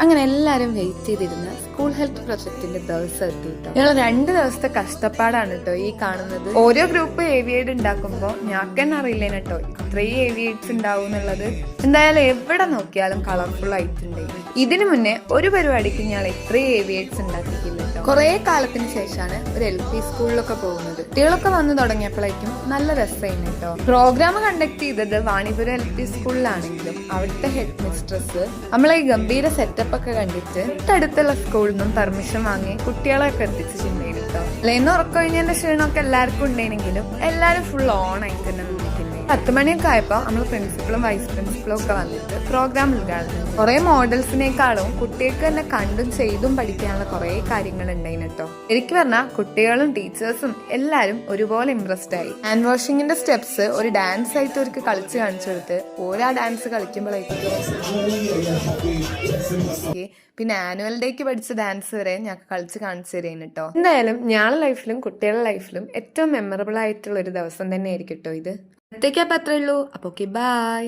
അങ്ങനെ എല്ലാരും വെയിറ്റ് ചെയ്തിരുന്ന സ്കൂൾ ഹെൽത്ത് പ്രൊജക്ടിന്റെ ദിവസം എത്തിയിട്ടോ. ഞങ്ങൾ 2 ദിവസത്തെ കഷ്ടപ്പാടാണ് കേട്ടോ ഈ കാണുന്നത്. ഓരോ ഗ്രൂപ്പ് ഏവിയേഡ് ഉണ്ടാക്കുമ്പോ ഞങ്ങൾക്ക് അറിയില്ല കേട്ടോ ഇത്രയും ഏവിയേഡ്സ് ഉണ്ടാവും എന്നുള്ളത്. എന്തായാലും എവിടെ നോക്കിയാലും കളർഫുൾ ആയിട്ടുണ്ട്. ഇതിനു മുന്നേ ഒരു പരിപാടിക്ക് ഞാൻ ഇത്രയും ഏവിയേഡ്സ് ഉണ്ടാക്കിയിട്ടില്ല കേട്ടോ. കുറെ കാലത്തിന് ശേഷമാണ് ഒരു LP സ്കൂളിലൊക്കെ പോകുന്നത്. കുട്ടികളൊക്കെ വന്നു തുടങ്ങിയപ്പോഴേക്കും നല്ല രസമായിരുന്നു കേട്ടോ. പ്രോഗ്രാം കണ്ടക്ട് ചെയ്തത് വാണിപുരം LP സ്കൂളിലാണെങ്കിലും അവിടുത്തെ ഹെഡ് മിസ്ട്രസ് നമ്മളെ ഈ ഗംഭീര സെറ്റപ്പ് ഒക്കെ കണ്ടിട്ട് അടുത്തുള്ള സ്കൂളിൽ നിന്നും പെർമിഷൻ വാങ്ങി കുട്ടികളെയൊക്കെ എത്തിച്ചിട്ടുണ്ടായിരുന്നു കേട്ടോ. അല്ലേന്ന് ഉറക്കൊഴിഞ്ഞതിന്റെ ക്ഷീണമൊക്കെ എല്ലാവർക്കും ഉണ്ടെങ്കിലും എല്ലാരും ഫുൾ ഓൺ ആയിട്ട് തന്നെ നിന്നിട്ടുണ്ട്. 10 മണിയൊക്കെ ആയപ്പോ നമ്മൾ പ്രിൻസിപ്പളും വൈസ് പ്രിൻസിപ്പളും ഒക്കെ വന്നിട്ട് പ്രോഗ്രാം ഉദ്ഘാടനം. കുറെ മോഡൽസിനേക്കാളും കുട്ടികൾക്ക് തന്നെ കണ്ടും ചെയ്തും പഠിക്കാനുള്ള കുറെ കാര്യങ്ങൾ ഉണ്ടായിരുന്നു കേട്ടോ. എനിക്ക് പറഞ്ഞാൽ കുട്ടികളും ടീച്ചേഴ്സും എല്ലാരും ഒരുപോലെ ഇംപ്രസ്ഡ് ആയി. ഹാൻഡ് വാഷിങ്ങിന്റെ സ്റ്റെപ്സ് ഒരു ഡാൻസ് ആയിട്ട് അവർക്ക് കളിച്ച് കാണിച്ചു കൊടുത്ത് ഓരോ ഡാൻസ് കളിക്കുമ്പോഴായിരിക്കും പിന്നെ ആനുവൽ ഡേക്ക് പഠിച്ച ഡാൻസ് വരെ ഞാൻ കളിച്ച് കാണിച്ചു തരുന്നു കേട്ടോ. എന്തായാലും ഞങ്ങളുടെ ലൈഫിലും കുട്ടികളുടെ ലൈഫിലും ഏറ്റവും മെമ്മറബിൾ ആയിട്ടുള്ള ഒരു ദിവസം തന്നെ ആയിരിക്കും കേട്ടോ ഇത്. അത്രയേ ഉള്ളൂ. അപ്പൊ ഓക്കെ, ബൈ.